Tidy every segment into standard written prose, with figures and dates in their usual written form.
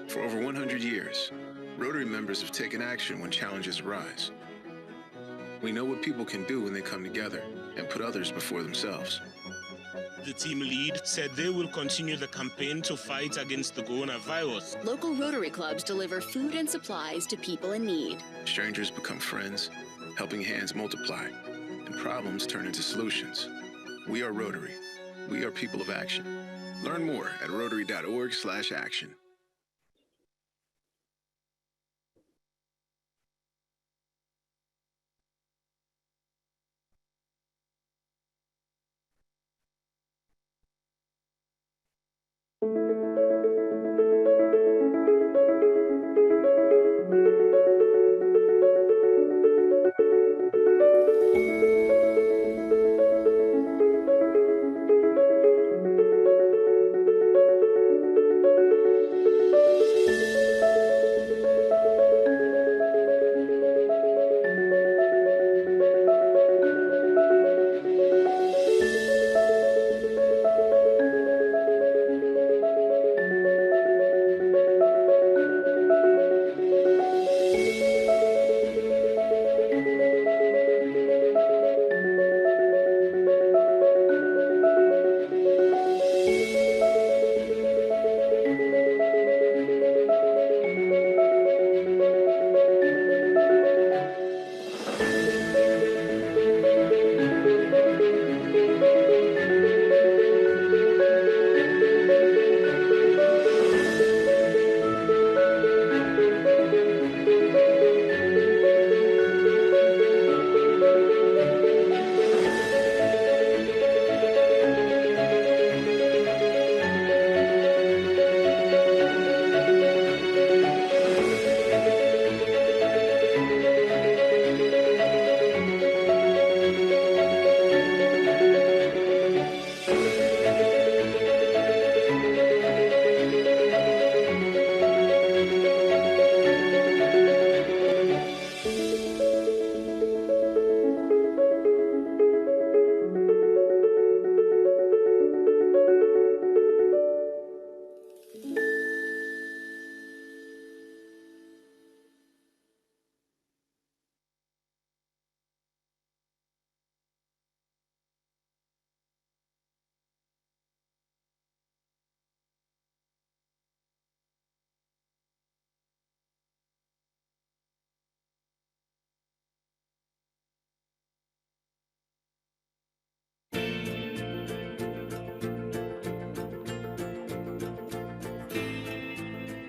For over 100 years, Rotary members have taken action when challenges arise. We know what people can do when they come together and put others before themselves. The team lead said they will continue the campaign to fight against the coronavirus. Local Rotary clubs deliver food and supplies to people in need. Strangers become friends, helping hands multiply, and problems turn into solutions. We are Rotary. We are people of action. Learn more at rotary.org/action.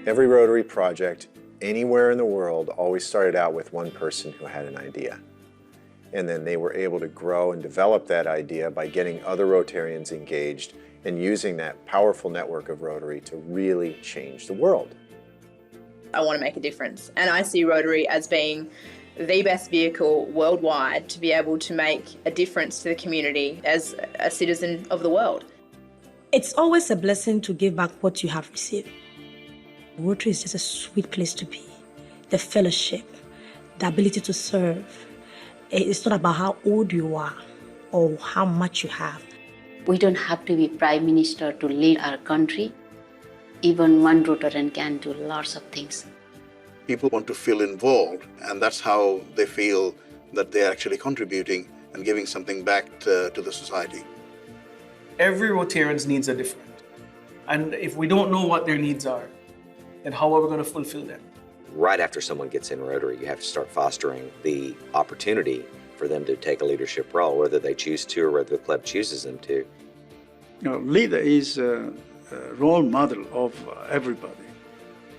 Every Rotary project anywhere in the world always started out with one person who had an idea. And then they were able to grow and develop that idea by getting other Rotarians engaged and using that powerful network of Rotary to really change the world. I want to make a difference, and I see Rotary as being the best vehicle worldwide to be able to make a difference to the community as a citizen of the world. It's always a blessing to give back what you have received. Rotary is just a sweet place to be. The fellowship, the ability to serve. It's not about how old you are or how much you have. We don't have to be Prime Minister to lead our country. Even one Rotarian can do lots of things. People want to feel involved, and that's how they feel that they're actually contributing and giving something back to the society. Every Rotarian's needs are different. And if we don't know what their needs are, then how are we going to fulfill them? Right after someone gets in Rotary, you have to start fostering the opportunity for them to take a leadership role, whether they choose to or whether the club chooses them to. Leader is a role model of everybody.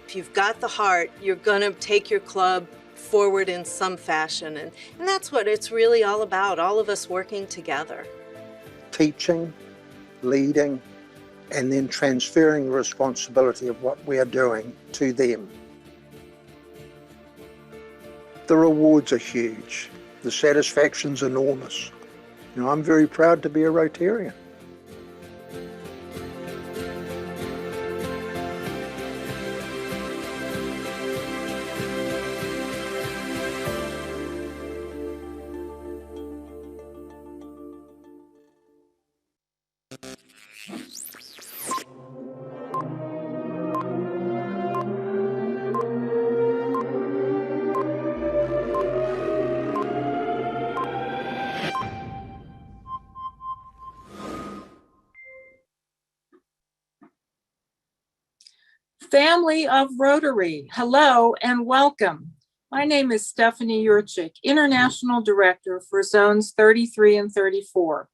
If you've got the heart, you're going to take your club forward in some fashion. And that's what it's really all about, all of us working together. Teaching, leading, and then transferring the responsibility of what we are doing to them. The rewards are huge. The satisfaction's enormous. I'm very proud to be a Rotarian. Family of Rotary, hello and welcome. My name is Stephanie Yurchik, International Director for Zones 33 and 34.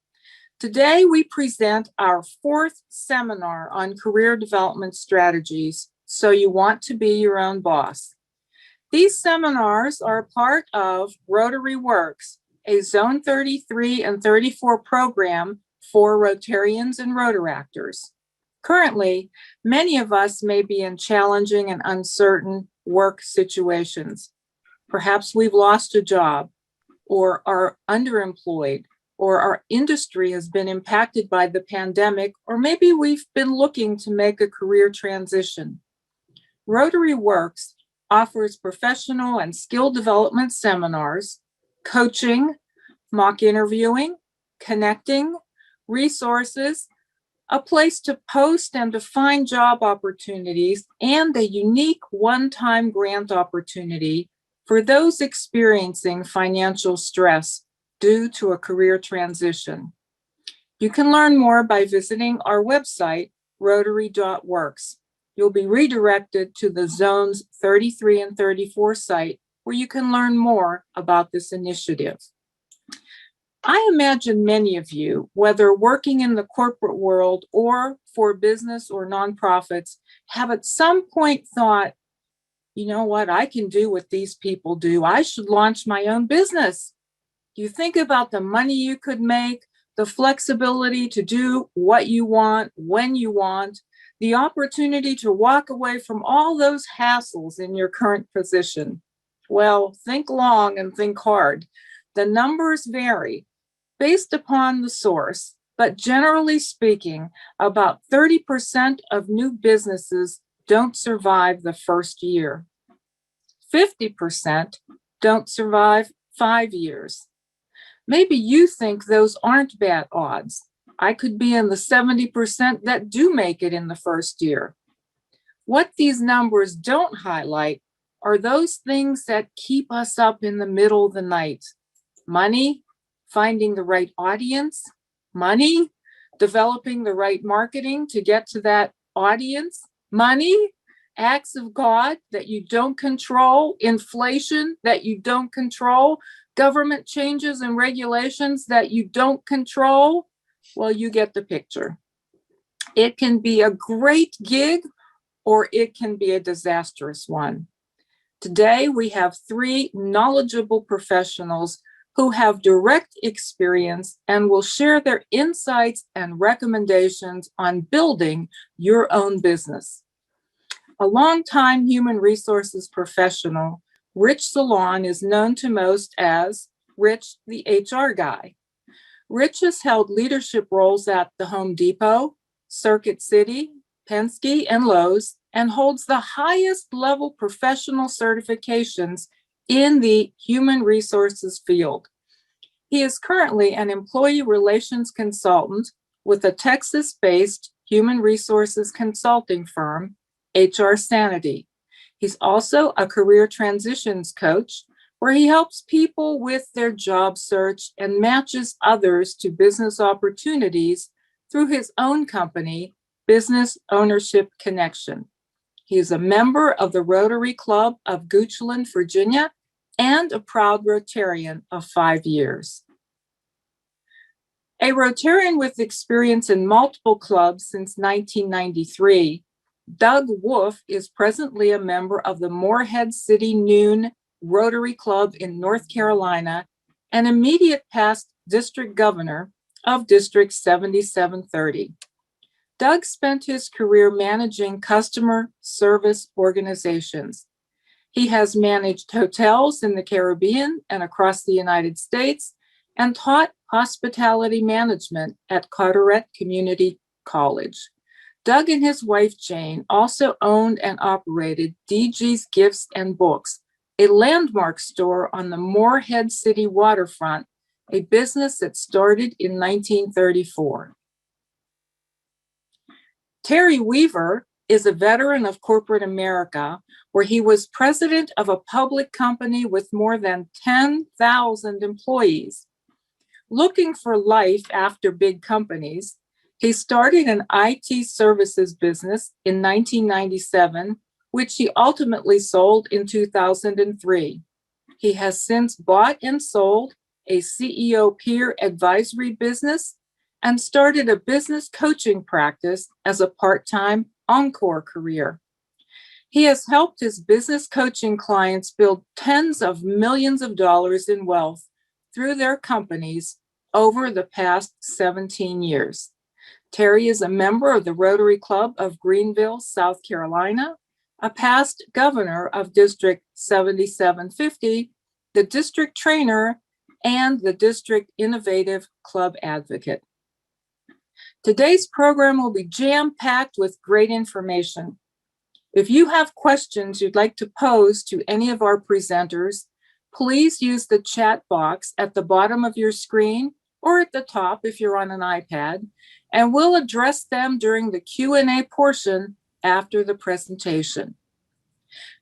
Today we present our fourth seminar on career development strategies, so you want to be your own boss. These seminars are part of Rotary Works, a Zone 33 and 34 program for Rotarians and Rotaractors. Currently, many of us may be in challenging and uncertain work situations. Perhaps we've lost a job, or are underemployed, or our industry has been impacted by the pandemic, or maybe we've been looking to make a career transition. Rotary Works offers professional and skill development seminars, coaching, mock interviewing, connecting, resources, a place to post and to find job opportunities, and a unique one-time grant opportunity for those experiencing financial stress due to a career transition. You can learn more by visiting our website, rotary.works. You'll be redirected to the Zones 33 and 34 site, where you can learn more about this initiative. I imagine many of you, whether working in the corporate world or for business or nonprofits, have at some point thought, you know what, I can do what these people do. I should launch my own business. You think about the money you could make, the flexibility to do what you want, when you want, the opportunity to walk away from all those hassles in your current position. Well, think long and think hard. The numbers vary based upon the source, but generally speaking, about 30% of new businesses don't survive the first year. 50% don't survive 5 years. Maybe you think those aren't bad odds. I could be in the 70% that do make it in the first year. What these numbers don't highlight are those things that keep us up in the middle of the night. Money, finding the right audience, money, developing the right marketing to get to that audience, money, acts of God that you don't control, inflation that you don't control, government changes and regulations that you don't control. Well, you get the picture. It can be a great gig or it can be a disastrous one. Today, we have three knowledgeable professionals who have direct experience and will share their insights and recommendations on building your own business. A longtime human resources professional, Rich Salon is known to most as Rich the HR guy. Rich has held leadership roles at the Home Depot, Circuit City, Penske, and Lowe's, and holds the highest level professional certifications in the human resources field. He is currently an employee relations consultant with a Texas-based human resources consulting firm, HR Sanity. He's also a career transitions coach, where he helps people with their job search and matches others to business opportunities through his own company, Business Ownership Connection. He is a member of the Rotary Club of Goochland, Virginia, and a proud Rotarian of 5 years. A Rotarian with experience in multiple clubs since 1993, Doug Wolf is presently a member of the Morehead City Noon Rotary Club in North Carolina and immediate past district governor of District 7730. Doug spent his career managing customer service organizations. He has managed hotels in the Caribbean and across the United States and taught hospitality management at Carteret Community College. Doug and his wife, Jane, also owned and operated DG's Gifts and Books, a landmark store on the Morehead City waterfront, a business that started in 1934. Terry Weaver is a veteran of corporate America, where he was president of a public company with more than 10,000 employees. Looking for life after big companies, He started an IT services business in 1997, which he ultimately sold in 2003. He has since bought and sold a CEO peer advisory business and started a business coaching practice as a part-time encore career. He has helped his business coaching clients build tens of millions of dollars in wealth through their companies over the past 17 years. Terry is a member of the Rotary Club of Greenville, South Carolina, a past governor of District 7750, the district trainer, and the district innovative club advocate. Today's program will be jam-packed with great information. If you have questions you'd like to pose to any of our presenters, please use the chat box at the bottom of your screen or at the top if you're on an iPad, and we'll address them during the Q&A portion after the presentation.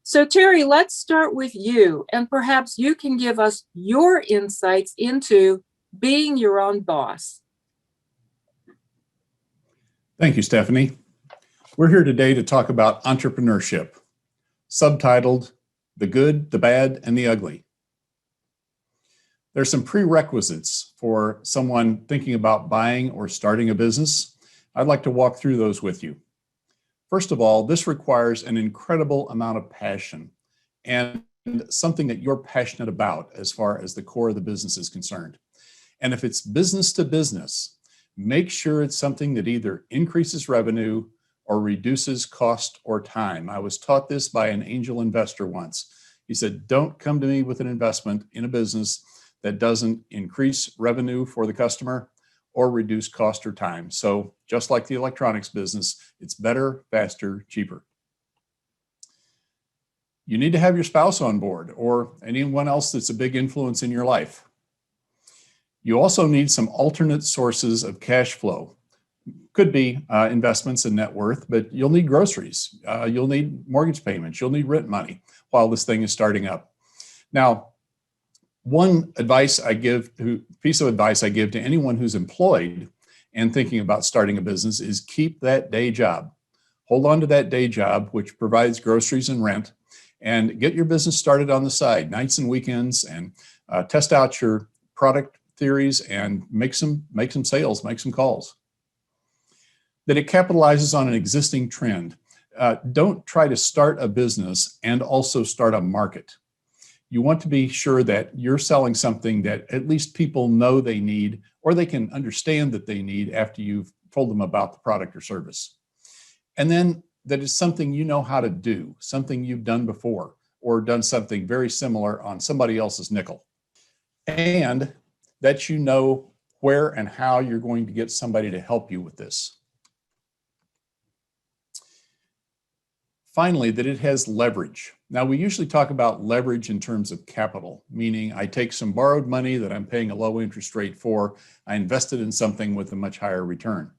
So Terry, let's start with you, and perhaps you can give us your insights into being your own boss. Thank you, Stephanie. We're here today to talk about entrepreneurship, subtitled The Good, the Bad, and the Ugly. There's some prerequisites for someone thinking about buying or starting a business. I'd like to walk through those with you. First of all, this requires an incredible amount of passion and something that you're passionate about as far as the core of the business is concerned. And if it's business to business, make sure it's something that either increases revenue or reduces cost or time. I was taught this by an angel investor once. He said, don't come to me with an investment in a business that doesn't increase revenue for the customer or reduce cost or time. So just like the electronics business, it's better, faster, cheaper. You need to have your spouse on board or anyone else that's a big influence in your life. You also need some alternate sources of cash flow. Could be investments in net worth, but you'll need groceries. You'll need mortgage payments. You'll need rent money while this thing is starting up. Now, one piece of advice I give to anyone who's employed and thinking about starting a business is keep that day job. Hold on to that day job, which provides groceries and rent, and get your business started on the side, nights and weekends, and test out your product theories and make some sales, make some calls. That it capitalizes on an existing trend. Don't try to start a business and also start a market. You want to be sure that you're selling something that at least people know they need, or they can understand that they need after you've told them about the product or service. And then that it's something you know how to do, something you've done before, or done something very similar on somebody else's nickel. And that you know where and how you're going to get somebody to help you with this. Finally, that it has leverage. Now, we usually talk about leverage in terms of capital, meaning I take some borrowed money that I'm paying a low interest rate for, I invest it in something with a much higher return.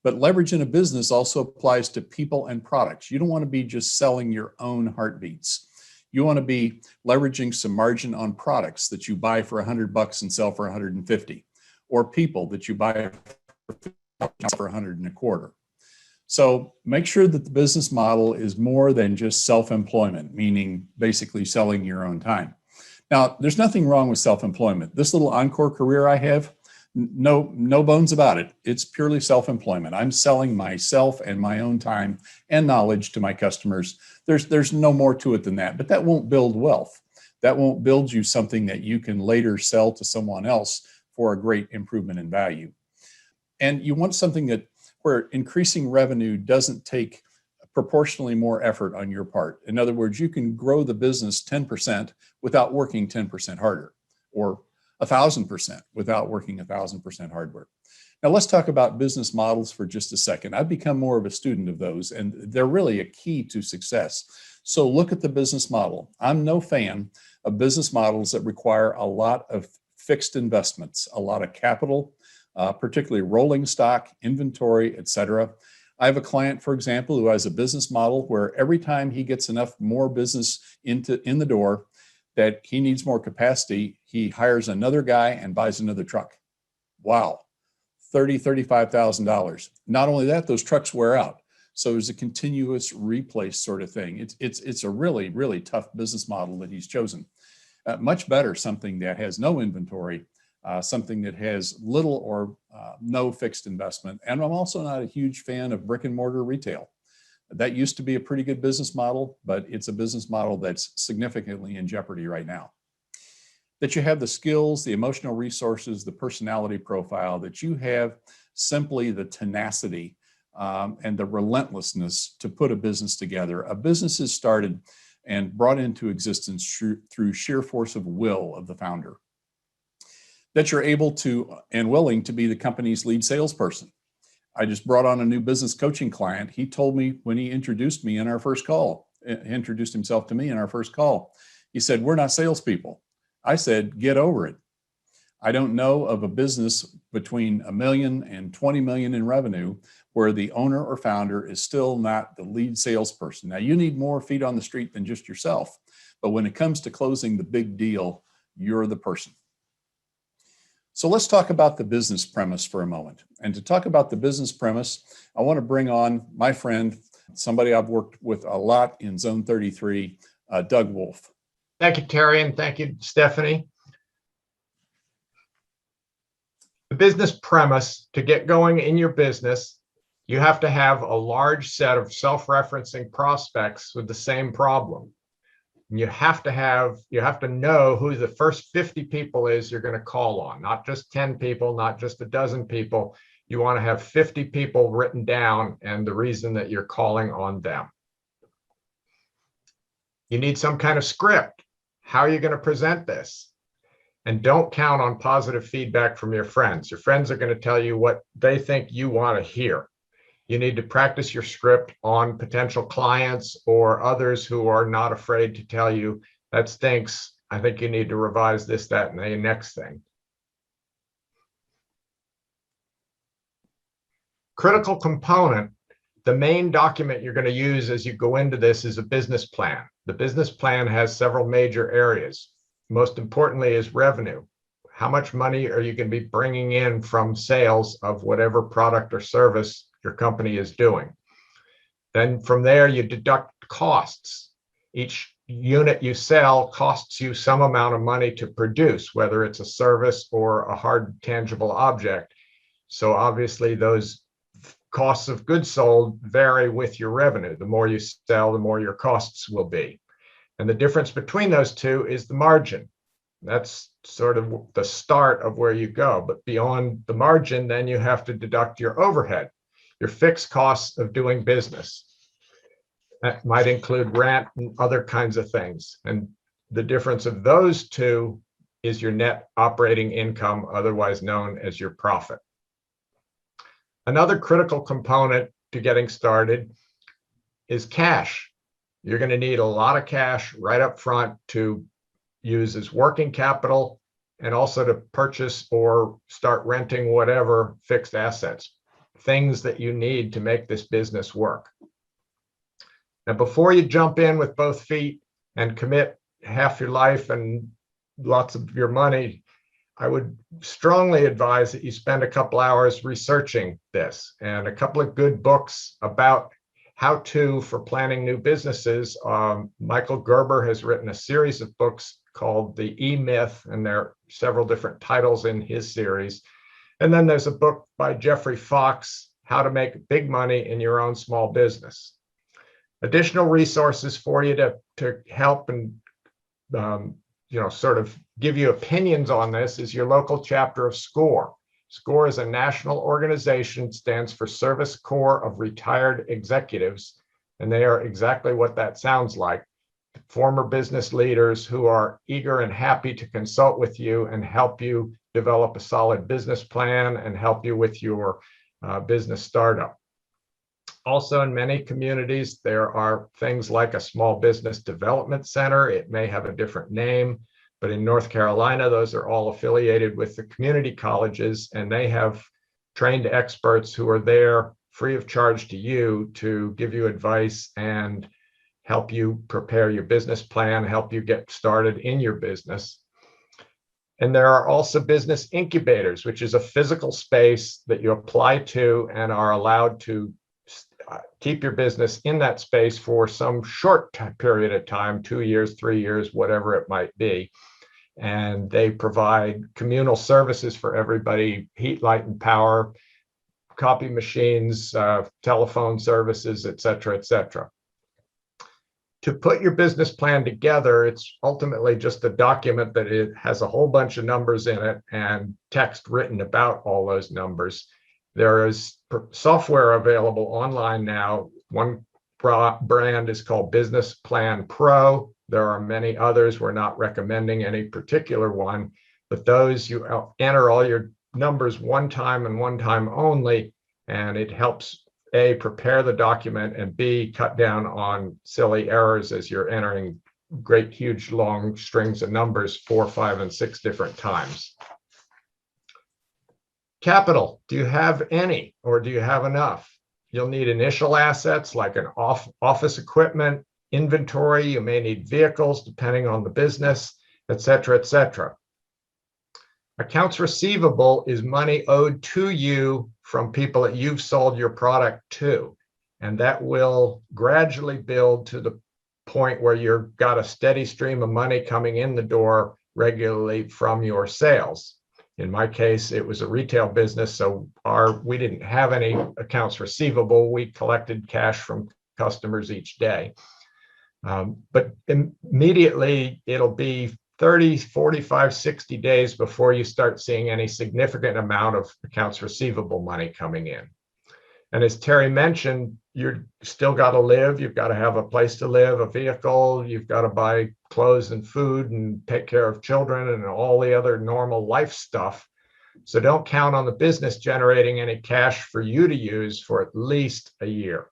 But leverage in a business also applies to people and products. You don't want to be just selling your own heartbeats. You want to be leveraging some margin on products that you buy for $100 and sell for 150, or people that you buy for 100 and a quarter. So make sure that the business model is more than just self-employment, meaning basically selling your own time. Now, there's nothing wrong with self-employment. This little encore career I have, no bones about it. It's purely self-employment. I'm selling myself and my own time and knowledge to my customers. There's no more to it than that, but that won't build wealth. That won't build you something that you can later sell to someone else for a great improvement in value. And you want something where increasing revenue doesn't take proportionally more effort on your part. In other words, you can grow the business 10% without working 10% harder, or 1,000% without working 1,000% harder. Now let's talk about business models for just a second. I've become more of a student of those, and they're really a key to success. So look at the business model. I'm no fan of business models that require a lot of fixed investments, a lot of capital, particularly rolling stock, inventory, etc. I have a client, for example, who has a business model where every time he gets enough more business in the door that he needs more capacity, he hires another guy and buys another truck. Wow. $35,000. Not only that, those trucks wear out. So there's a continuous replace sort of thing. It's a really, really tough business model that he's chosen. Much better something that has no inventory, something that has little or no fixed investment. And I'm also not a huge fan of brick and mortar retail. That used to be a pretty good business model, but it's a business model that's significantly in jeopardy right now. That you have the skills, the emotional resources, the personality profile, that you have simply the tenacity and the relentlessness to put a business together. A business is started and brought into existence through sheer force of will of the founder. That you're able to and willing to be the company's lead salesperson. I just brought on a new business coaching client. He told me when he introduced me in our first call, introduced himself to me in our first call, he said, "We're not salespeople." I said, "Get over it." I don't know of a business between $1 million and $20 million in revenue where the owner or founder is still not the lead salesperson. Now, you need more feet on the street than just yourself, but when it comes to closing the big deal, you're the person. So let's talk about the business premise for a moment. And to talk about the business premise, I want to bring on my friend, somebody I've worked with a lot in Zone 33, Doug Wolf. Thank you, Terry, and thank you, Stephanie. The business premise: to get going in your business, you have to have a large set of self-referencing prospects with the same problem. You have to know who the first 50 people is you're going to call on, not just 10 people, not just a dozen people. You want to have 50 people written down and the reason that you're calling on them. You need some kind of script. How are you going to present this? And don't count on positive feedback from your friends. Your friends are going to tell you what they think you want to hear. You need to practice your script on potential clients or others who are not afraid to tell you, "That stinks. I think you need to revise this, that, and the next thing." Critical component: the main document you're going to use as you go into this is a business plan. The business plan has several major areas. Most importantly is revenue. How much money are you going to be bringing in from sales of whatever product or service your company is doing? Then from there, you deduct costs. Each unit you sell costs you some amount of money to produce, whether it's a service or a hard tangible object. So obviously those costs of goods sold vary with your revenue. The more you sell, the more your costs will be. And the difference between those two is the margin. That's sort of the start of where you go. But beyond the margin, then you have to deduct your overhead, your fixed costs of doing business. That might include rent and other kinds of things. And the difference of those two is your net operating income, otherwise known as your profit. Another critical component to getting started is cash. You're going to need a lot of cash right up front to use as working capital and also to purchase or start renting whatever fixed assets, things that you need to make this business work. Now, before you jump in with both feet and commit half your life and lots of your money, I would strongly advise that you spend a couple hours researching this, and a couple of good books about how-to for planning new businesses. Michael Gerber has written a series of books called The E-Myth, and there are several different titles in his series. And then there's a book by Jeffrey Fox, How to Make Big Money in Your Own Small Business. Additional resources for you to help and sort of give you opinions on this is your local chapter of SCORE. SCORE is a national organization, stands for Service Corps of Retired Executives, and they are exactly what that sounds like. Former business leaders who are eager and happy to consult with you and help you develop a solid business plan and help you with your business startup. Also, in many communities, there are things like a small business development center. It may have a different name, but in North Carolina, those are all affiliated with the community colleges, and they have trained experts who are there free of charge to you to give you advice and help you prepare your business plan, help you get started in your business. And there are also business incubators, which is a physical space that you apply to and are allowed to keep your business in that space for some short period of time, 2 years, 3 years, whatever it might be. And they provide communal services for everybody, heat, light, and power, copy machines, telephone services, et cetera, et cetera. To put your business plan together, it's ultimately just a document that it has a whole bunch of numbers in it and text written about all those numbers. There is software available online now. One brand is called Business Plan Pro. There are many others. We're not recommending any particular one, but those you enter all your numbers one time and one time only, and it helps A, prepare the document, and B, cut down on silly errors as you're entering great, huge, long strings of numbers 4, 5, and 6 different times. Capital, do you have any, or do you have enough? You'll need initial assets like an office equipment, inventory. You may need vehicles depending on the business, et cetera, et cetera. Accounts receivable is money owed to you from people that you've sold your product to. And that will gradually build to the point where you've got a steady stream of money coming in the door regularly from your sales. In my case, it was a retail business, so we didn't have any accounts receivable. We collected cash from customers each day. But immediately it'll be 30, 45, 60 days before you start seeing any significant amount of accounts receivable money coming in. And as Terry mentioned, you've still got to live. You've got to have a place to live, a vehicle. You've got to buy clothes and food and take care of children and all the other normal life stuff. So don't count on the business generating any cash for you to use for at least a year.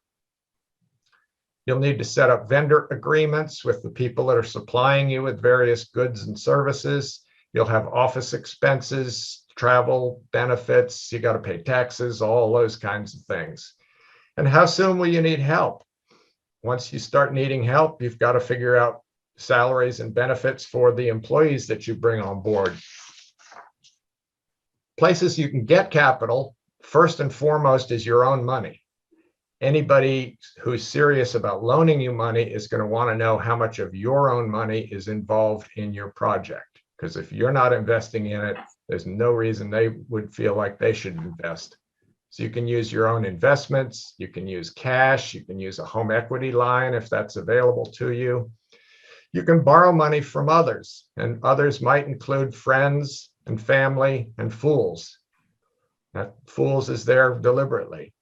You'll need to set up vendor agreements with the people that are supplying you with various goods and services. You'll have office expenses, travel, benefits. You got to pay taxes, all those kinds of things. And how soon will you need help? Once you start needing help, you've got to figure out salaries and benefits for the employees that you bring on board. Places you can get capital, first and foremost, is your own money. Anybody who's serious about loaning you money is going to want to know how much of your own money is involved in your project. Because if you're not investing in it, there's no reason they would feel like they should invest. So you can use your own investments, you can use cash, you can use a home equity line if that's available to you. You can borrow money from others, and others might include friends and family and fools. That fools is there deliberately.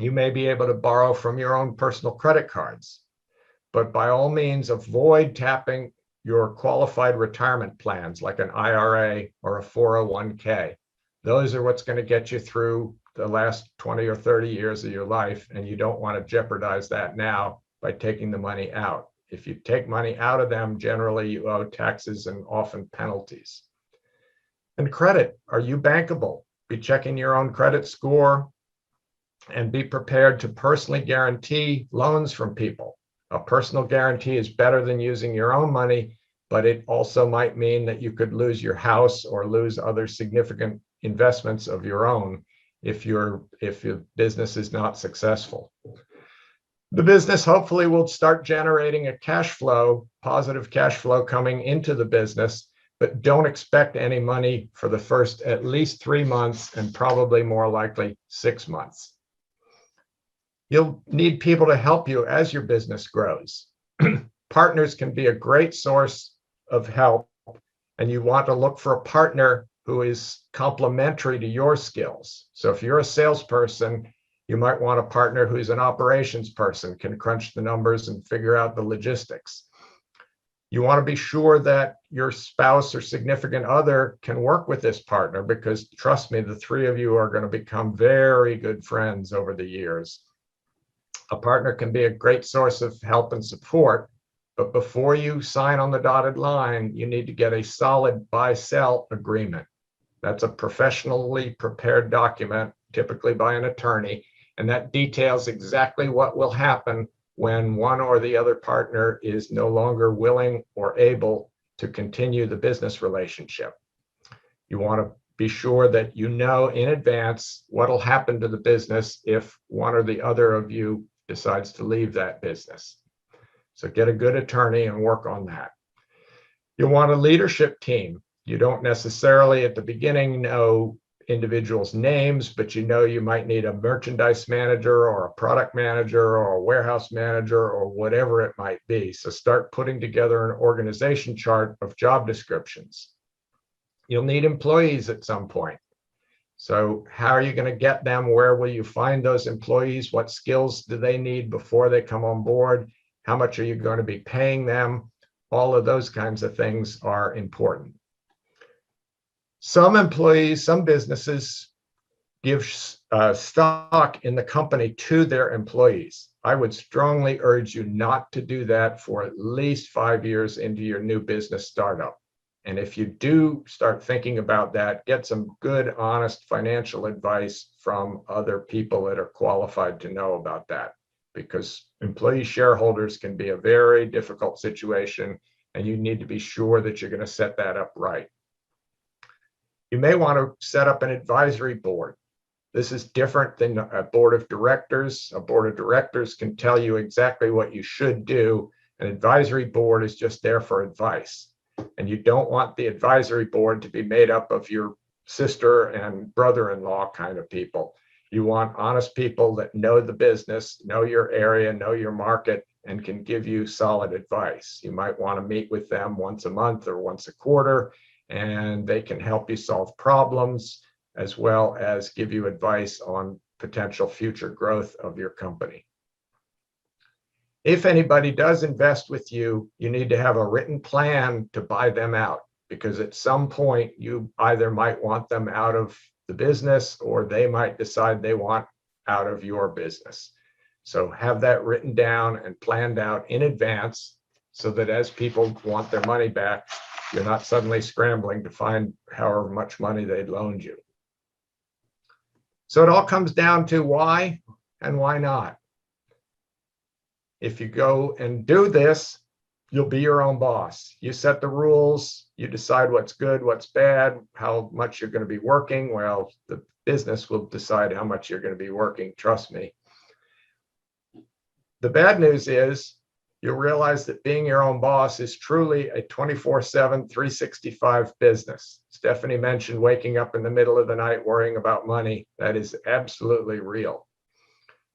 You may be able to borrow from your own personal credit cards, but by all means avoid tapping your qualified retirement plans like an IRA or a 401k. Those are what's going to get you through the last 20 or 30 years of your life, and you don't want to jeopardize that now by taking the money out. If you take money out of them, generally you owe taxes and often penalties. And credit, are you bankable? Be checking your own credit score and be prepared to personally guarantee loans from people. A personal guarantee is better than using your own money, but it also might mean that you could lose your house or lose other significant investments of your own if your business is not successful. The business hopefully will start generating a cash flow, positive cash flow coming into the business, but don't expect any money for the first at least 3 months and probably more likely 6 months. You'll need people to help you as your business grows. Partners can be a great source of help, and you want to look for a partner who is complementary to your skills. So if you're a salesperson, you might want a partner who's an operations person, can crunch the numbers and figure out the logistics. You want to be sure that your spouse or significant other can work with this partner, because trust me, the three of you are going to become very good friends over the years. A partner can be a great source of help and support, but before you sign on the dotted line, you need to get a solid buy-sell agreement. That's a professionally prepared document, typically by an attorney, and that details exactly what will happen when one or the other partner is no longer willing or able to continue the business relationship. You want to be sure that you know in advance what'll happen to the business if one or the other of you decides to leave that business. So get a good attorney and work on that. You want a leadership team. You don't necessarily at the beginning know individuals' names, but you know you might need a merchandise manager or a product manager or a warehouse manager or whatever it might be. So start putting together an organization chart of job descriptions. You'll need employees at some point. So how are you going to get them? Where will you find those employees? What skills do they need before they come on board? How much are you going to be paying them? All of those kinds of things are important. Some employees, some businesses give stock in the company to their employees. I would strongly urge you not to do that for at least 5 years into your new business startup. And if you do start thinking about that, get some good, honest financial advice from other people that are qualified to know about that, because employee shareholders can be a very difficult situation, and you need to be sure that you're going to set that up right. You may want to set up an advisory board. This is different than a board of directors. A board of directors can tell you exactly what you should do. An advisory board is just there for advice. And you don't want the advisory board to be made up of your sister and brother-in-law kind of people. You want honest people that know the business, know your area, know your market, and can give you solid advice. You might want to meet with them once a month or once a quarter, and they can help you solve problems as well as give you advice on potential future growth of your company. If anybody does invest with you, you need to have a written plan to buy them out, because at some point you either might want them out of the business or they might decide they want out of your business. So have that written down and planned out in advance so that as people want their money back, you're not suddenly scrambling to find however much money they'd loaned you. So it all comes down to why and why not. If you go and do this, you'll be your own boss. You set the rules, you decide what's good, what's bad, how much you're going to be working. Well, the business will decide how much you're going to be working, trust me. The bad news is you'll realize that being your own boss is truly a 24/7, 365 business. Stephanie mentioned waking up in the middle of the night worrying about money. That is absolutely real.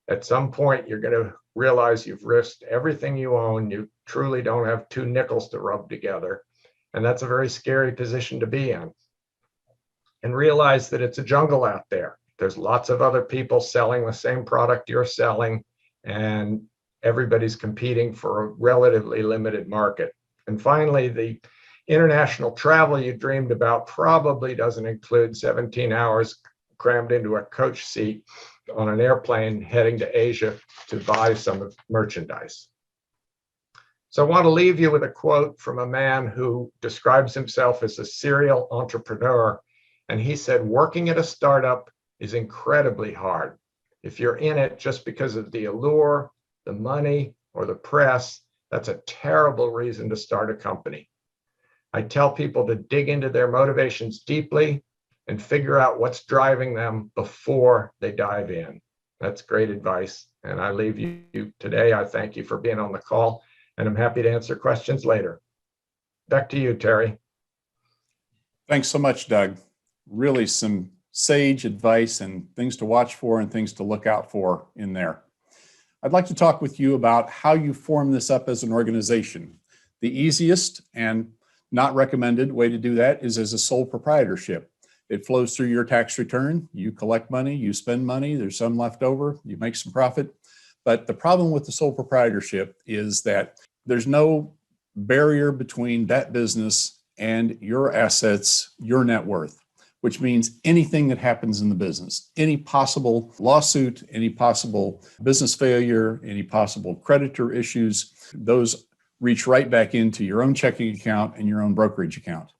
At some point, you're going to realize you've risked everything you own. You truly don't have two nickels to rub together. And that's a very scary position to be in. And realize that it's a jungle out there. There's lots of other people selling the same product you're selling, and everybody's competing for a relatively limited market. And finally, the international travel you dreamed about probably doesn't include 17 hours crammed into a coach seat on an airplane heading to Asia to buy some merchandise. So I want to leave you with a quote from a man who describes himself as a serial entrepreneur. And he said, working at a startup is incredibly hard. If you're in it just because of the allure, the money, or the press, that's a terrible reason to start a company. I tell people to dig into their motivations deeply and figure out what's driving them before they dive in. That's great advice. And I leave you today. I thank you for being on the call, and I'm happy to answer questions later. Back to you, Terry. Thanks so much, Doug. Really some sage advice and things to watch for and things to look out for in there. I'd like to talk with you about how you form this up as an organization. The easiest and not recommended way to do that is as a sole proprietorship. It flows through your tax return. You collect money, you spend money, there's some left over, you make some profit. But the problem with the sole proprietorship is that there's no barrier between that business and your assets, your net worth, which means anything that happens in the business, any possible lawsuit, any possible business failure, any possible creditor issues, those reach right back into your own checking account and your own brokerage account.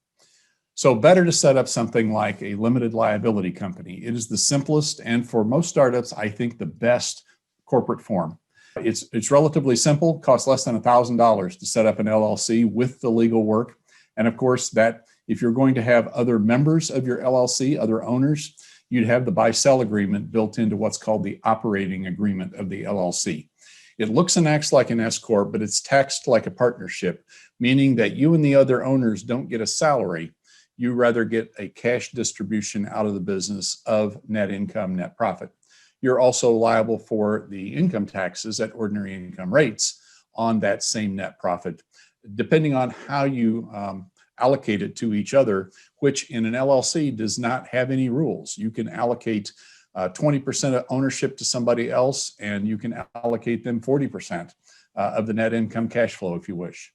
So better to set up something like a limited liability company. It is the simplest, and for most startups, I think the best corporate form. It's relatively simple, costs less than $1,000 to set up an LLC with the legal work. And of course, that If you're going to have other members of your LLC, other owners, you'd have the buy-sell agreement built into what's called the operating agreement of the LLC. It looks and acts like an S corp, but it's taxed like a partnership, meaning that you and the other owners don't get a salary. You rather get a cash distribution out of the business of net income, net profit. You're also liable for the income taxes at ordinary income rates on that same net profit, depending on how you allocate it to each other, which in an LLC does not have any rules. You can allocate 20% of ownership to somebody else, and you can allocate them 40% of the net income cash flow if you wish.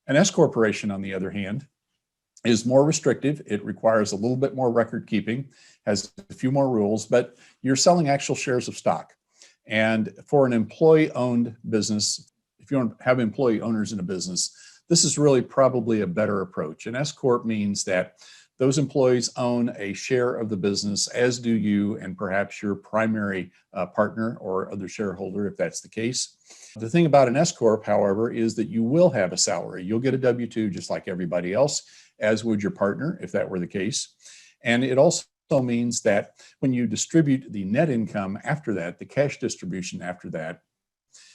An S corporation, on the other hand, is more restrictive. It requires a little bit more record keeping, has a few more rules, but you're selling actual shares of stock. And for an employee-owned business, if you don't have employee owners in a business, this is really probably a better approach. An S corp means that those employees own a share of the business, as do you and perhaps your primary partner or other shareholder, if that's the case. The thing about an S corp, however, is that you will have a salary. You'll get a W-2 just like everybody else, as would your partner, if that were the case. And it also means that when you distribute the net income after that, the cash distribution after that,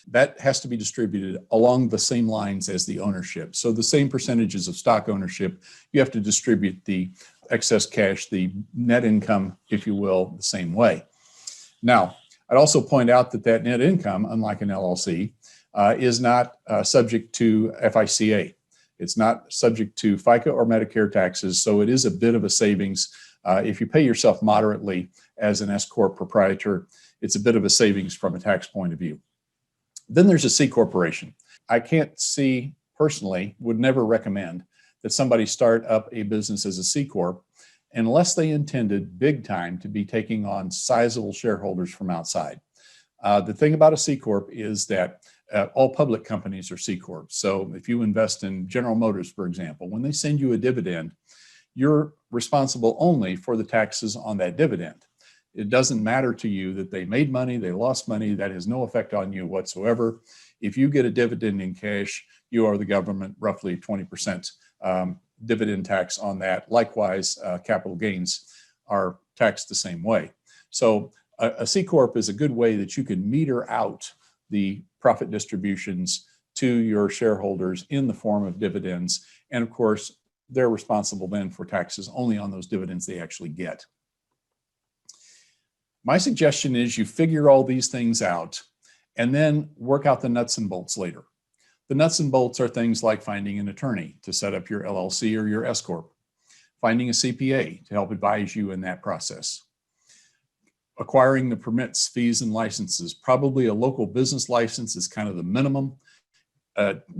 that has to be distributed along the same lines as the ownership. So the same percentages of stock ownership, you have to distribute the excess cash, the net income, if you will, the same way. Now, I'd also point out that that net income, unlike an LLC, is not subject to FICA. It's not subject to FICA or Medicare taxes, so it is a bit of a savings. If you pay yourself moderately as an S corp proprietor, it's a bit of a savings from a tax point of view. Then there's a C corporation. I can't see, personally, would never recommend that somebody start up a business as a C corp unless they intended big time to be taking on sizable shareholders from outside. The thing about a C corp is that all public companies are C corps. So if you invest in General Motors, for example, when they send you a dividend, you're responsible only for the taxes on that dividend. It doesn't matter to you that they made money, they lost money. That has no effect on you whatsoever. If you get a dividend in cash, you owe the government roughly 20% dividend tax on that. Likewise, capital gains are taxed the same way. So a C corp is a good way that you can meter out the profit distributions to your shareholders in the form of dividends. And of course, they're responsible then for taxes only on those dividends they actually get. My suggestion is you figure all these things out and then work out the nuts and bolts later. The nuts and bolts are things like finding an attorney to set up your LLC or your S corp, finding a CPA to help advise you in that process, acquiring the permits, fees, and licenses. Probably a local business license is kind of the minimum.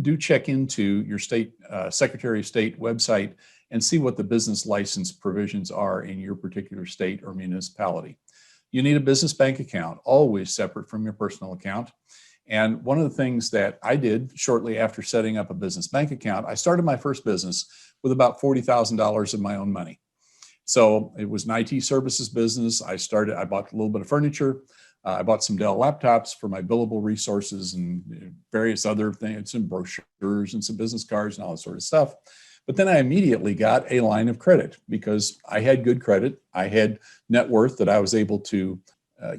Do check into your state Secretary of State website and see what the business license provisions are in your particular state or municipality. You need a business bank account, always separate from your personal account. And one of the things that I did shortly after setting up a business bank account, I started my first business with about $40,000 of my own money. So it was an IT services business. I bought a little bit of furniture. I bought some Dell laptops for my billable resources and various other things, some brochures and some business cards and all that sort of stuff. But then I immediately got a line of credit because I had good credit. I had net worth that I was able to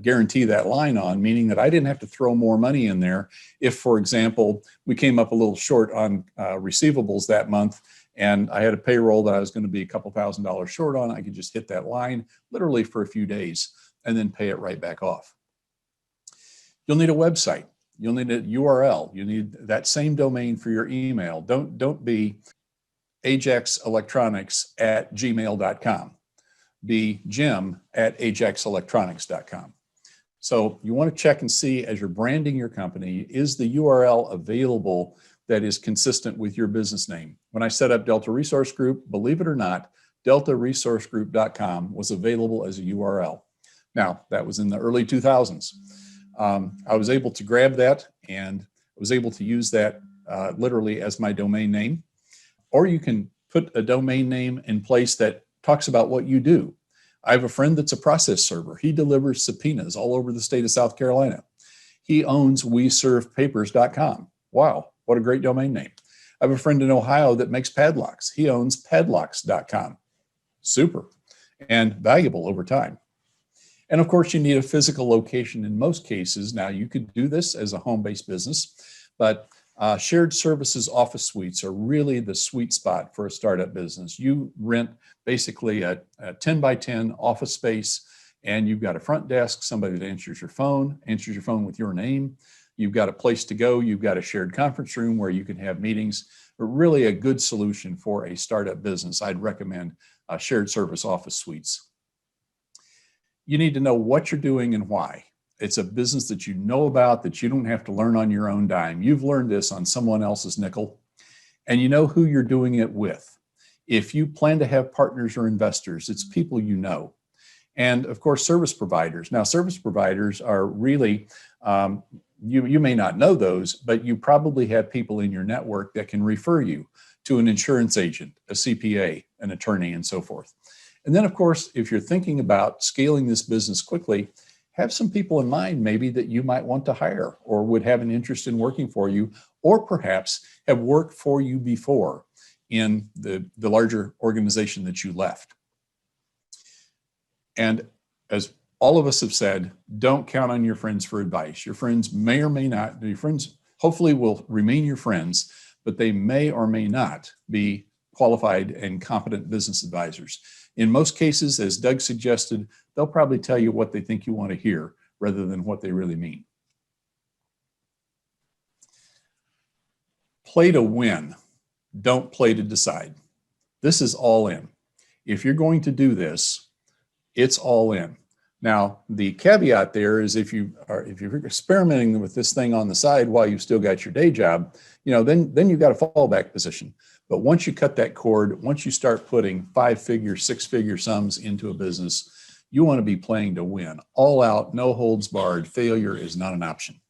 guarantee that line on, meaning that I didn't have to throw more money in there. If, for example, we came up a little short on receivables that month and I had a payroll that I was going to be a couple $1,000s short on, I could just hit that line literally for a few days and then pay it right back off. You'll need a website. You'll need a URL. You need that same domain for your email. Don't be ajaxelectronics@gmail.com. Be jim@ajaxelectronics.com. So you want to check and see as you're branding your company, is the URL available that is consistent with your business name? When I set up Delta Resource Group, believe it or not, deltaresourcegroup.com was available as a URL. Now, that was in the early 2000s. I was able to grab that and was able to use that literally as my domain name. Or you can put a domain name in place that talks about what you do. I have a friend that's a process server. He delivers subpoenas all over the state of South Carolina. He owns weservepapers.com. Wow, what a great domain name. I have a friend in Ohio that makes padlocks. He owns padlocks.com. Super and valuable over time. And of course, you need a physical location in most cases. Now, you could do this as a home-based business, but shared services office suites are really the sweet spot for a startup business. You rent basically a 10 by 10 office space, and you've got a front desk, somebody that answers your phone with your name. You've got a place to go. You've got a shared conference room where you can have meetings. But really a good solution for a startup business. I'd recommend shared service office suites. You need to know what you're doing and why. It's a business that you know about, that you don't have to learn on your own dime. You've learned this on someone else's nickel, and you know who you're doing it with. If you plan to have partners or investors, it's people you know. And of course, service providers. Now, service providers are really, you may not know those, but you probably have people in your network that can refer you to an insurance agent, a CPA, an attorney, and so forth. And then, of course, if you're thinking about scaling this business quickly, have some people in mind maybe that you might want to hire or would have an interest in working for you, or perhaps have worked for you before in the larger organization that you left. And as all of us have said, don't count on your friends for advice. Your friends may or may not, your friends hopefully will remain your friends, but they may or may not be qualified and competent business advisors. In most cases, as Doug suggested, they'll probably tell you what they think you want to hear rather than what they really mean. Play to win. Don't play to decide. This is all in. If you're going to do this, it's all in. Now, the caveat there is if you're experimenting with this thing on the side while you've still got your day job, then you've got a fallback position. But once you cut that cord, once you start putting 5-figure, 6-figure sums into a business, you want to be playing to win. All out, no holds barred. Failure is not an option.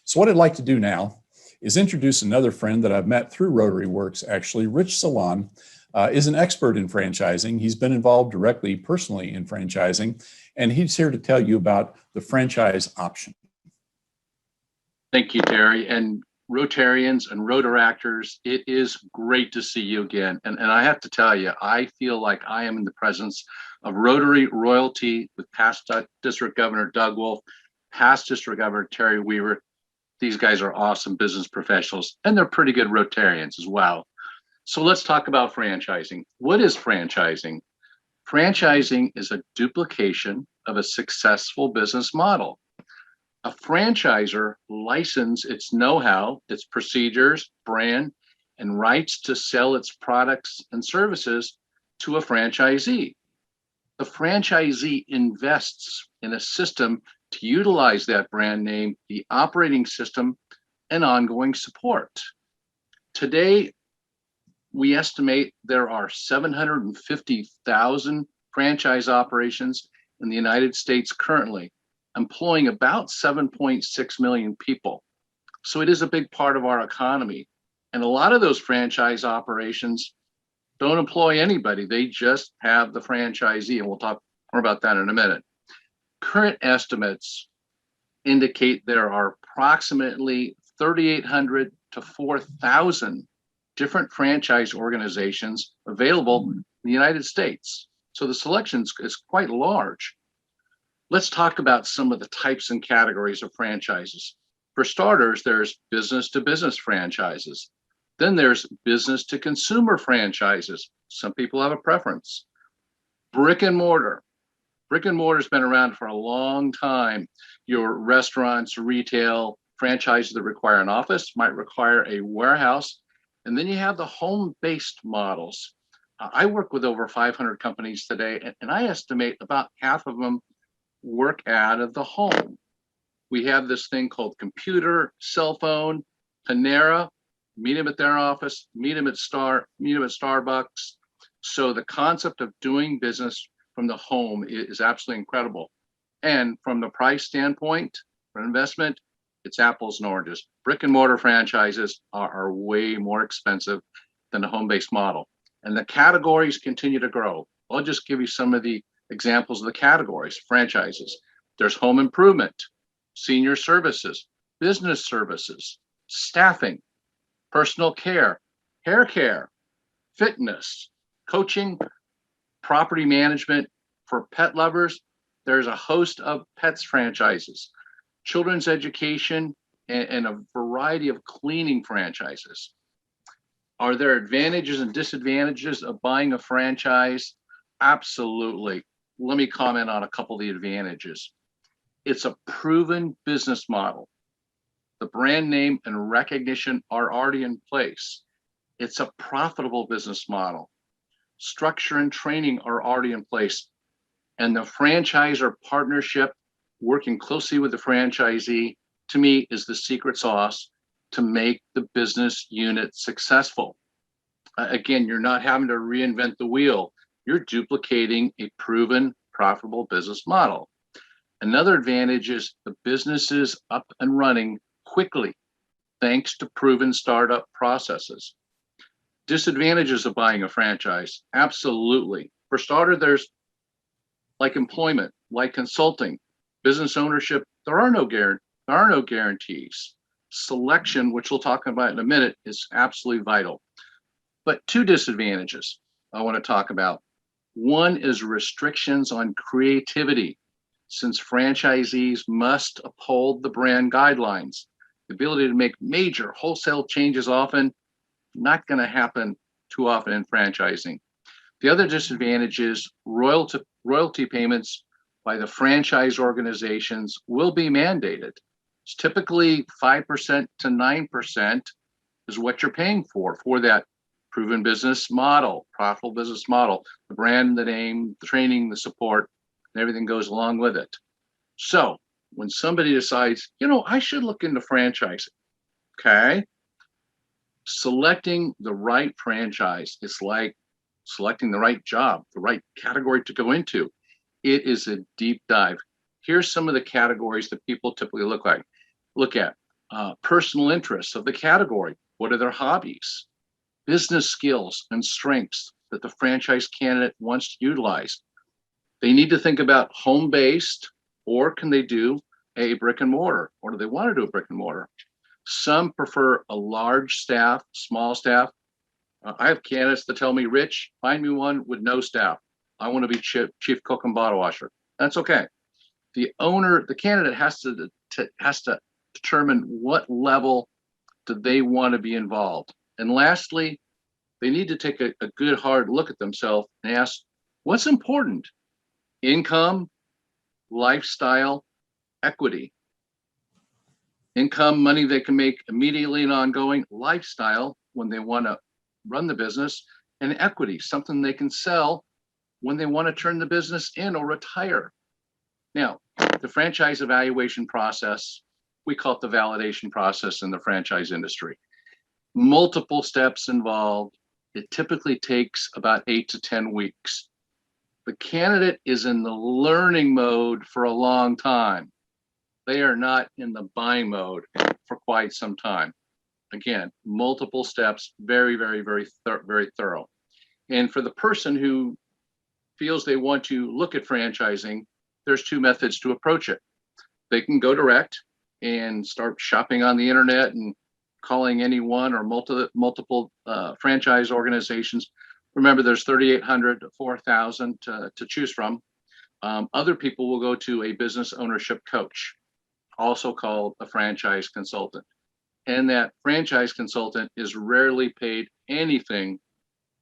So what I'd like to do now is introduce another friend that I've met through Rotary Works, actually. Rich Salon is an expert in franchising. He's been involved directly, personally in franchising, and he's here to tell you about the franchise option. Thank you, Terry. And Rotarians and Rotaractors, it is great to see you again. And I have to tell you, I feel like I am in the presence of Rotary royalty with past District Governor Doug Wolf, past District Governor Terry Weaver. These guys are awesome business professionals, and they're pretty good Rotarians as well. So let's talk about franchising. What is franchising? Franchising is a duplication of a successful business model. A franchisor licenses its know-how, its procedures, brand, and rights to sell its products and services to a franchisee. The franchisee invests in a system to utilize that brand name, the operating system, and ongoing support. Today, we estimate there are 750,000 franchise operations in the United States currently, employing about 7.6 million people. So it is a big part of our economy. And a lot of those franchise operations don't employ anybody. They just have the franchisee, and we'll talk more about that in a minute. Current estimates indicate there are approximately 3,800 to 4,000 different franchise organizations available in the United States. So the selection is quite large. Let's talk about some of the types and categories of franchises. For starters, there's business-to-business franchises. Then there's business-to-consumer franchises. Some people have a preference. Brick and mortar. Brick and mortar's been around for a long time. Your restaurants, retail, franchises that require an office might require a warehouse. And then you have the home-based models. I work with over 500 companies today, and I estimate about half of them work out of the home. We have this thing called computer, cell phone, Panera, meet them at their office, meet them at Starbucks. So the concept of doing business from the home is absolutely incredible. And from the price standpoint, for investment, it's apples and oranges. Brick and mortar franchises are way more expensive than the home-based model. And the categories continue to grow. I'll just give you some of the examples of the categories, franchises. There's home improvement, senior services, business services, staffing, personal care, hair care, fitness, coaching, property management. For pet lovers, there's a host of pets franchises, children's education, and a variety of cleaning franchises. Are there advantages and disadvantages of buying a franchise? Absolutely. Let me comment on a couple of the advantages. It's a proven business model. The brand name and recognition are already in place. It's a profitable business model. Structure and training are already in place. And the franchisor partnership, working closely with the franchisee, to me is the secret sauce to make the business unit successful. Again, you're not having to reinvent the wheel. You're duplicating a proven, profitable business model. Another advantage is the business is up and running quickly, thanks to proven startup processes. Disadvantages of buying a franchise, absolutely. For starter, there's like employment, like consulting, business ownership. There are no guarantees. Selection, which we'll talk about in a minute, is absolutely vital. But two disadvantages I want to talk about. One is restrictions on creativity, since franchisees must uphold the brand guidelines. The ability to make major wholesale changes often not going to happen too often in franchising. The other disadvantage is royalty payments by the franchise organizations will be mandated. It's typically 5% to 9% is what you're paying for that proven business model, profitable business model, the brand, the name, the training, the support, and everything goes along with it. So when somebody decides, I should look into franchising, okay? Selecting the right franchise is like selecting the right job, the right category to go into. It is a deep dive. Here's some of the categories that people typically look at. Personal interests of the category. What are their hobbies? Business skills and strengths that the franchise candidate wants to utilize. They need to think about home-based, or can they do a brick and mortar, or do they want to do a brick and mortar? Some prefer a large staff, small staff. I have candidates that tell me, Rich, find me one with no staff. I want to be chief cook and bottle washer. That's okay. The candidate has to determine what level do they want to be involved. And lastly, they need to take a good hard look at themselves and ask, what's important? Income, lifestyle, equity. Income, money they can make immediately and ongoing. Lifestyle, when they want to run the business. And equity, something they can sell when they want to turn the business in or retire. Now, the franchise evaluation process, we call it the validation process in the franchise industry. Multiple steps involved. It typically takes about 8 to 10 weeks. The candidate is in the learning mode for a long time. They are not in the buying mode for quite some time. Again, multiple steps, very, very, very thorough. And for the person who feels they want to look at franchising, there's two methods to approach it. They can go direct and start shopping on the internet and calling any one or multiple franchise organizations. Remember, there's 3,800 to 4,000 to choose from. Other people will go to a business ownership coach, also called a franchise consultant. And that franchise consultant is rarely paid anything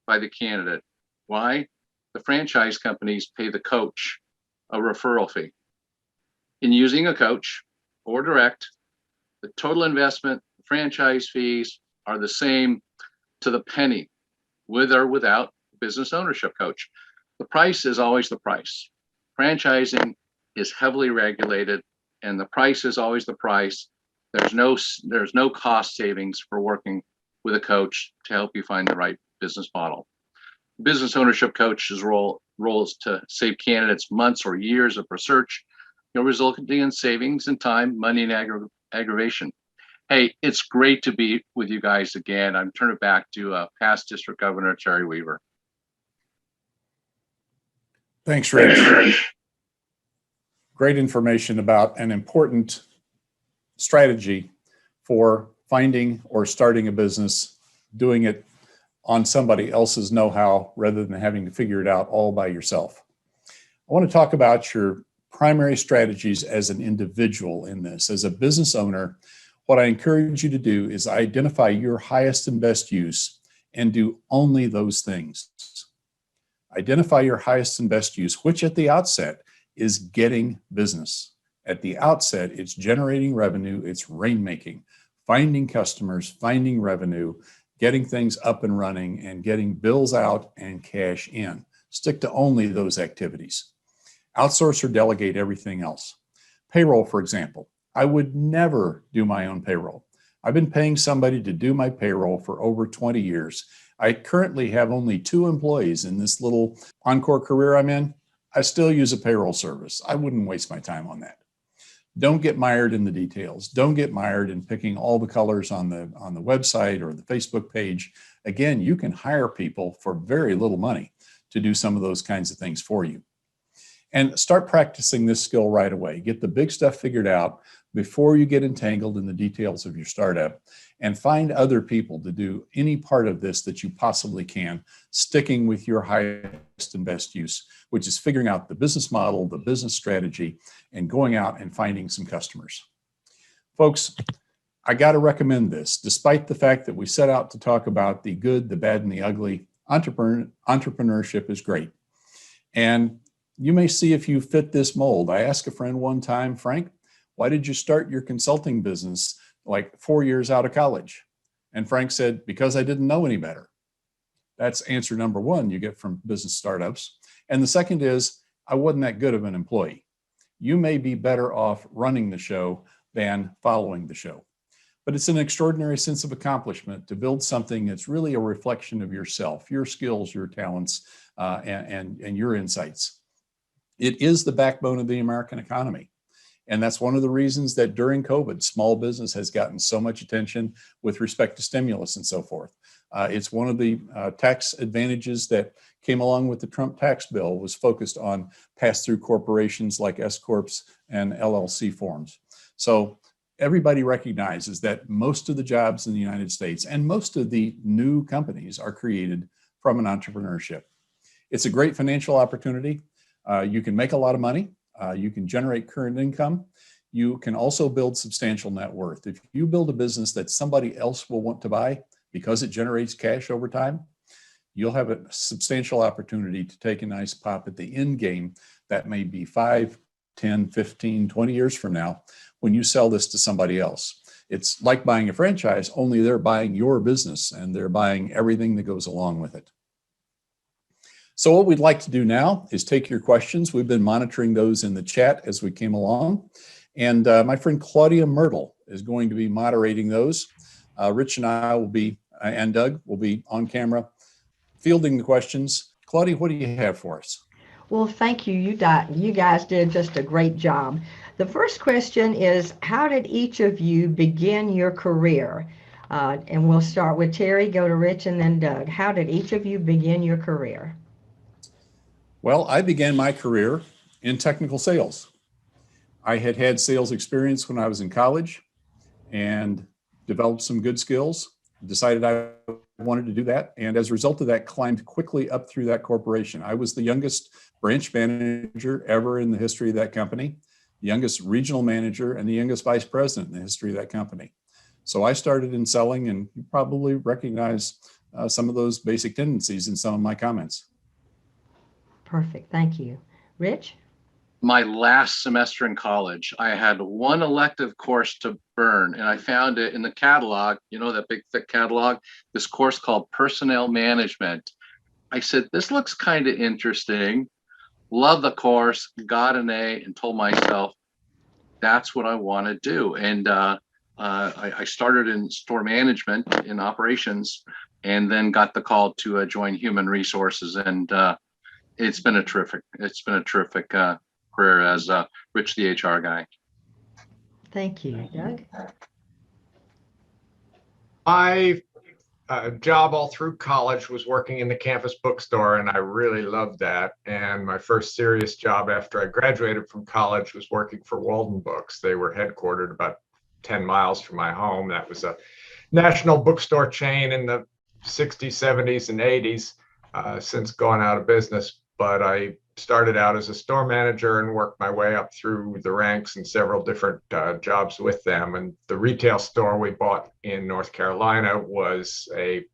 by the candidate. Why? The franchise companies pay the coach a referral fee. In using a coach or direct, the total investment, franchise fees are the same to the penny, with or without business ownership coach. The price is always the price. Franchising is heavily regulated, and the price is always the price. There's no cost savings for working with a coach to help you find the right business model. Business ownership coach's role is to save candidates months or years of research, resulting in savings in time, money, and aggravation. Hey, it's great to be with you guys again. I'm turning it back to past District Governor Terry Weaver. Thanks, Rich. Great information about an important strategy for finding or starting a business, doing it on somebody else's know-how rather than having to figure it out all by yourself. I want to talk about your primary strategies as an individual in this. As a business owner, what I encourage you to do is identify your highest and best use and do only those things. Identify your highest and best use, which at the outset is getting business. At the outset, it's generating revenue, it's rainmaking, finding customers, finding revenue, getting things up and running, and getting bills out and cash in. Stick to only those activities. Outsource or delegate everything else. Payroll, for example. I would never do my own payroll. I've been paying somebody to do my payroll for over 20 years. I currently have only 2 employees in this little encore career I'm in. I still use a payroll service. I wouldn't waste my time on that. Don't get mired in the details. Don't get mired in picking all the colors on the website or the Facebook page. Again, you can hire people for very little money to do some of those kinds of things for you. And start practicing this skill right away. Get the big stuff figured out before you get entangled in the details of your startup, and find other people to do any part of this that you possibly can, sticking with your highest and best use, which is figuring out the business model, the business strategy, and going out and finding some customers. Folks, I got to recommend this. Despite the fact that we set out to talk about the good, the bad, and the ugly, entrepreneurship is great. And you may see if you fit this mold. I asked a friend one time, Frank, why did you start your consulting business like 4 years out of college? And Frank said, because I didn't know any better. That's answer number one you get from business startups. And the second is, I wasn't that good of an employee. You may be better off running the show than following the show. But it's an extraordinary sense of accomplishment to build something that's really a reflection of yourself, your skills, your talents, and your insights. It is the backbone of the American economy. And that's one of the reasons that during COVID, small business has gotten so much attention with respect to stimulus and so forth. It's one of the tax advantages that came along with the Trump tax bill, was focused on pass-through corporations like S-Corps and LLC forms. So everybody recognizes that most of the jobs in the United States and most of the new companies are created from an entrepreneurship. It's a great financial opportunity. You can make a lot of money. You can generate current income. You can also build substantial net worth. If you build a business that somebody else will want to buy because it generates cash over time, you'll have a substantial opportunity to take a nice pop at the end game that may be 5, 10, 15, 20 years from now when you sell this to somebody else. It's like buying a franchise, only they're buying your business and they're buying everything that goes along with it. So what we'd like to do now is take your questions. We've been monitoring those in the chat as we came along. And my friend Claudia Myrtle is going to be moderating those. Rich and I will be, and Doug will be on camera fielding the questions. Claudia, what do you have for us? Well, thank you. You guys did just a great job. The first question is, how did each of you begin your career? And we'll start with Terry, go to Rich, and then Doug. How did each of you begin your career? Well, I began my career in technical sales. I had had sales experience when I was in college and developed some good skills, decided I wanted to do that. And as a result of that, climbed quickly up through that corporation. I was the youngest branch manager ever in the history of that company, the youngest regional manager, and the youngest vice president in the history of that company. So I started in selling, and you probably recognize some of those basic tendencies in some of my comments. Perfect. Thank you. Rich? My last semester in college, I had one elective course to burn, and I found it in the catalog, you know, that big thick catalog, this course called Personnel Management. I said, this looks kind of interesting. Love the course, got an A, and told myself, that's what I want to do. And I started in store management in operations, and then got the call to join human resources. And it's been a terrific career as Rich, the HR guy. Thank you. Doug? My job all through college was working in the campus bookstore, and I really loved that. And my first serious job after I graduated from college was working for Walden Books. They were headquartered about 10 miles from my home. That was a national bookstore chain in the 60s, 70s, and 80s, since gone out of business. But I started out as a store manager and worked my way up through the ranks in several different jobs with them. And the retail store we bought in North Carolina was a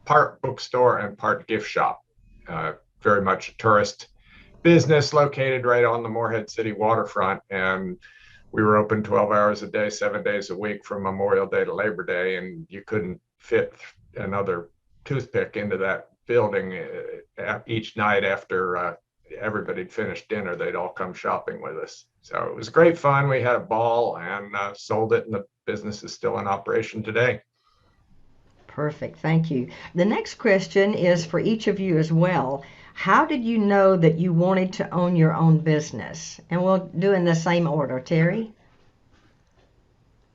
part bookstore and part gift shop, very much a tourist business located right on the Morehead City waterfront. And we were open 12 hours a day, 7 days a week from Memorial Day to Labor Day. And you couldn't fit another toothpick into that building each night after everybody'd finished dinner. They'd all come shopping with us. So it was great fun. We had a ball and sold it, and the business is still in operation today. Perfect. Thank you. The next question is for each of you as well. How did you know that you wanted to own your own business? And we'll do in the same order. Terry?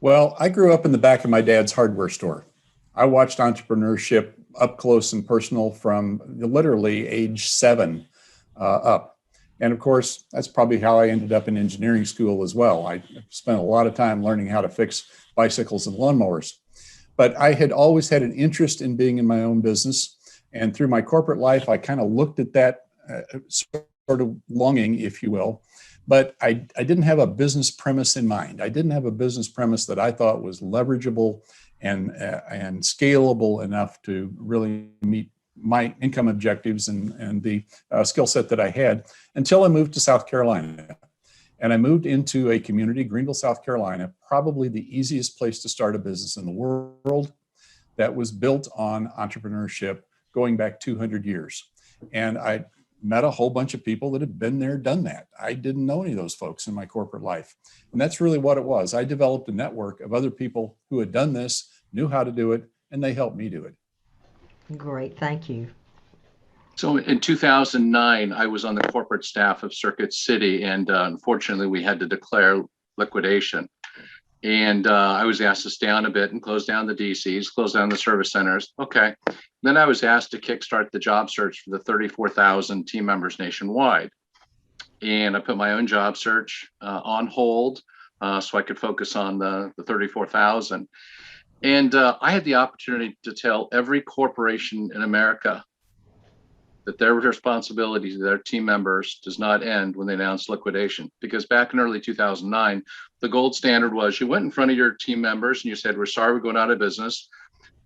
Well, I grew up in the back of my dad's hardware store. I watched entrepreneurship up close and personal from literally age 7 up. And of course, that's probably how I ended up in engineering school as well. I spent a lot of time learning how to fix bicycles and lawnmowers. But I had always had an interest in being in my own business. And through my corporate life, I kind of looked at that sort of longing, if you will. But I didn't have a business premise in mind. I didn't have a business premise that I thought was leverageable and scalable enough to really meet my income objectives and the skill set that I had until I moved to South Carolina. And I moved into a community, Greenville, South Carolina, probably the easiest place to start a business in the world, that was built on entrepreneurship going back 200 years. And I met a whole bunch of people that had been there, done that. I didn't know any of those folks in my corporate life. And that's really what it was. I developed a network of other people who had done this, knew how to do it, and they helped me do it. Great. Thank you. So in 2009, I was on the corporate staff of Circuit City, and unfortunately, we had to declare liquidation. And I was asked to stay on a bit and close down the DCs, close down the service centers. Okay. Then I was asked to kickstart the job search for the 34,000 team members nationwide. And I put my own job search on hold so I could focus on the 34,000. And I had the opportunity to tell every corporation in America that their responsibility to their team members does not end when they announce liquidation. Because back in early 2009, the gold standard was you went in front of your team members and you said, we're sorry we're going out of business.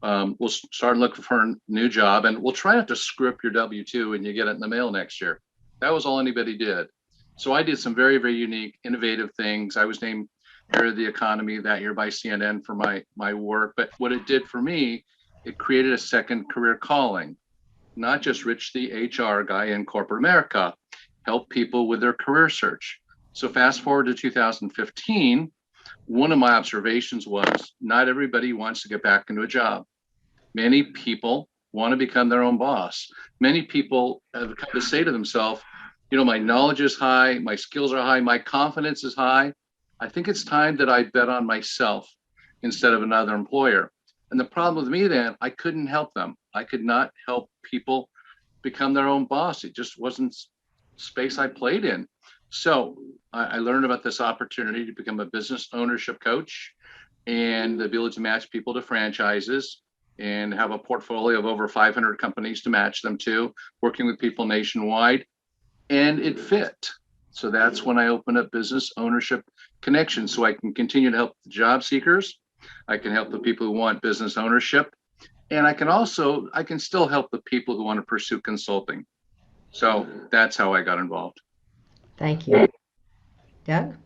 We'll start looking for a new job, and we'll try not to screw up your W-2 and you get it in the mail next year. That was all anybody did. So I did some very, very unique, innovative things. I was named Year of the Economy that year by CNN for my work. But what it did for me, it created a second career calling. Not just Rich, the HR guy in corporate America, help people with their career search. So fast forward to 2015, one of my observations was not everybody wants to get back into a job. Many people want to become their own boss. Many people have come to say to themselves, you know, my knowledge is high, my skills are high, my confidence is high. I think it's time that I bet on myself instead of another employer. And the problem with me then, I couldn't help them. I could not help people become their own boss. It just wasn't space I played in. So I learned about this opportunity to become a business ownership coach and the ability to match people to franchises and have a portfolio of over 500 companies to match them to, working with people nationwide. And it fit. So that's when I opened up Business Ownership Connections, so I can continue to help the job seekers. I can help the people who want business ownership. And I can still help the people who want to pursue consulting. So that's how I got involved. Thank you. Doug?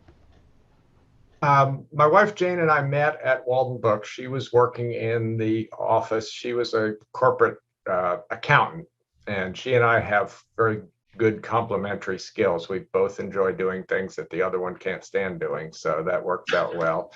My wife Jane and I met at Walden Books. She was working in the office. She was a corporate accountant, and she and I have very good complementary skills. We both enjoy doing things that the other one can't stand doing, so that works out well.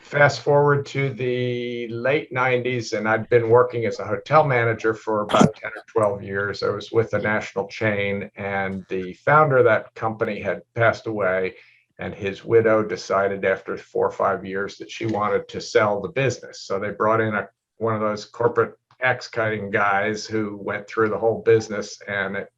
Fast forward to the late 90s, and I'd been working as a hotel manager for about 10 or 12 years. I was with a national chain, and the founder of that company had passed away, and his widow decided after 4 or 5 years that she wanted to sell the business. So they brought in one of those corporate axe-cutting guys who went through the whole business, and at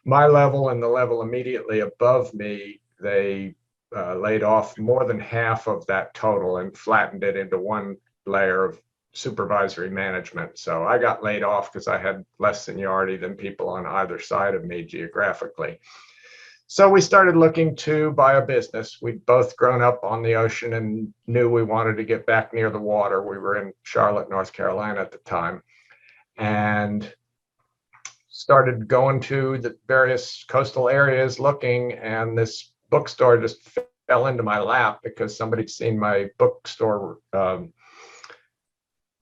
my level and the level immediately above me, they laid off more than half of that total and flattened it into one layer of supervisory management. So I got laid off because I had less seniority than people on either side of me geographically. So we started looking to buy a business. We'd both grown up on the ocean and knew we wanted to get back near the water. We were in Charlotte, North Carolina at the time, and started going to the various coastal areas looking, and this bookstore just fell into my lap because somebody'd seen my bookstore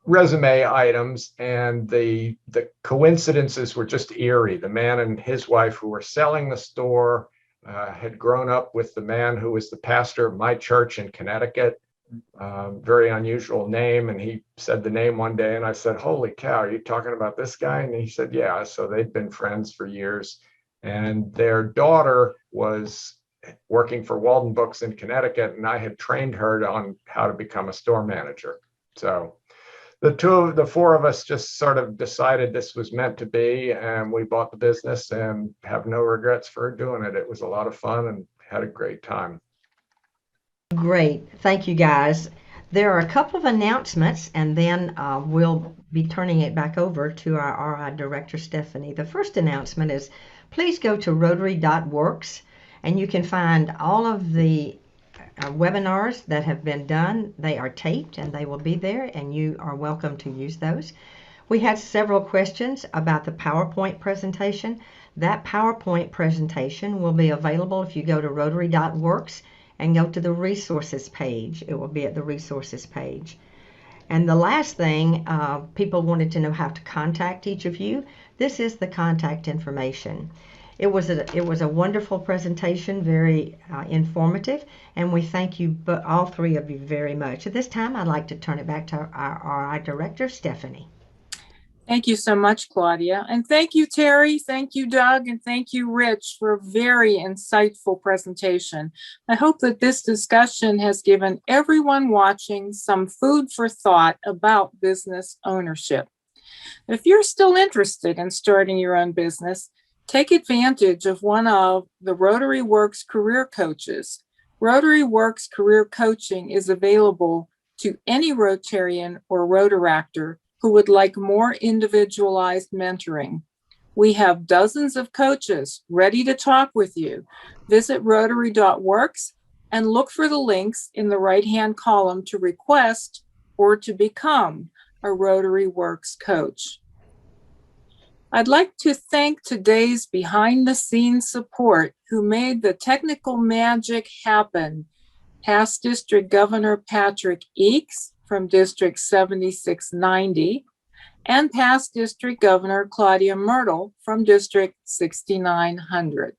resume items, and the coincidences were just eerie. The man and his wife who were selling the store had grown up with the man who was the pastor of my church in Connecticut. Very unusual name. And he said the name one day, and I said, "Holy cow, are you talking about this guy?" And he said, "Yeah." So they'd been friends for years. And their daughter was working for Walden Books in Connecticut, and I had trained her on how to become a store manager. So the four of us just sort of decided this was meant to be, and we bought the business and have no regrets for doing it. It was a lot of fun and had a great time. Great. Thank you, guys. There are a couple of announcements, and then we'll be turning it back over to our RI Director, Stephanie. The first announcement is please go to rotary.works, and you can find all of the webinars that have been done. They are taped, and they will be there, and you are welcome to use those. We had several questions about the PowerPoint presentation. That PowerPoint presentation will be available if you go to rotary.works and go to the resources page. It will be at the resources page. And the last thing, people wanted to know how to contact each of you. This is the contact information. It was a wonderful presentation, very informative, and we thank you, all three of you, very much. At this time, I'd like to turn it back to our RI Director, Stephanie. Thank you so much, Claudia. And thank you, Terry. Thank you, Doug. And thank you, Rich, for a very insightful presentation. I hope that this discussion has given everyone watching some food for thought about business ownership. If you're still interested in starting your own business, take advantage of one of the Rotary Works career coaches. Rotary Works career coaching is available to any Rotarian or Rotaractor who would like more individualized mentoring. We have dozens of coaches ready to talk with you. Visit rotary.works and look for the links in the right-hand column to request or to become a Rotary Works coach. I'd like to thank today's behind-the-scenes support who made the technical magic happen. Past District Governor Patrick Eakes from District 7690, and past District Governor Claudia Myrtle from District 6900.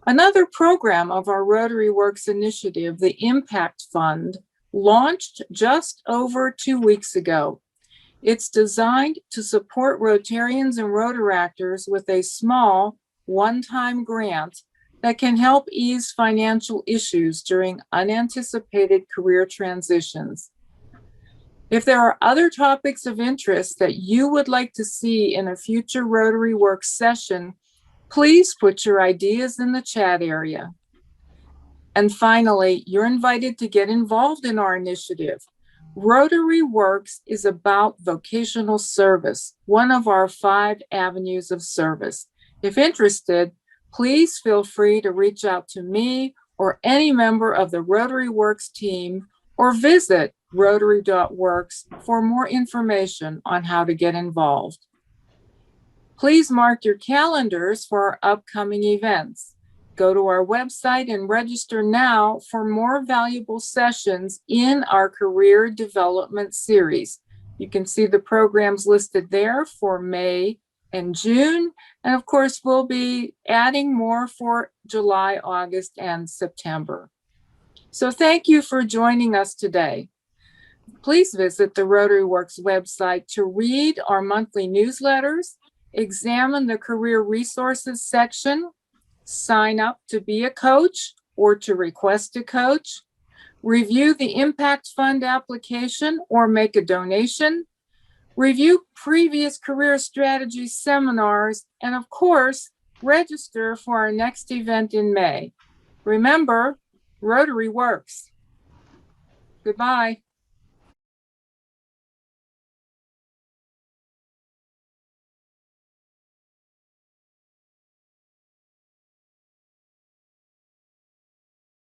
Another program of our Rotary Works initiative, the Impact Fund, launched just over 2 weeks ago. It's designed to support Rotarians and Rotaractors with a small one-time grant that can help ease financial issues during unanticipated career transitions. If there are other topics of interest that you would like to see in a future Rotary Works session, please put your ideas in the chat area. And finally, you're invited to get involved in our initiative. Rotary Works is about vocational service, one of our 5 avenues of service. If interested, please feel free to reach out to me or any member of the Rotary Works team, or visit rotary.works for more information on how to get involved. Please mark your calendars for our upcoming events. Go to our website and register now for more valuable sessions in our career development series. You can see the programs listed there for May and June. And of course, we'll be adding more for July, August, and September. So thank you for joining us today. Please visit the Rotary Works website to read our monthly newsletters, examine the career resources section, sign up to be a coach or to request a coach, review the Impact Fund application or make a donation, review previous career strategy seminars, and of course, register for our next event in May. Remember, Rotary works. Goodbye.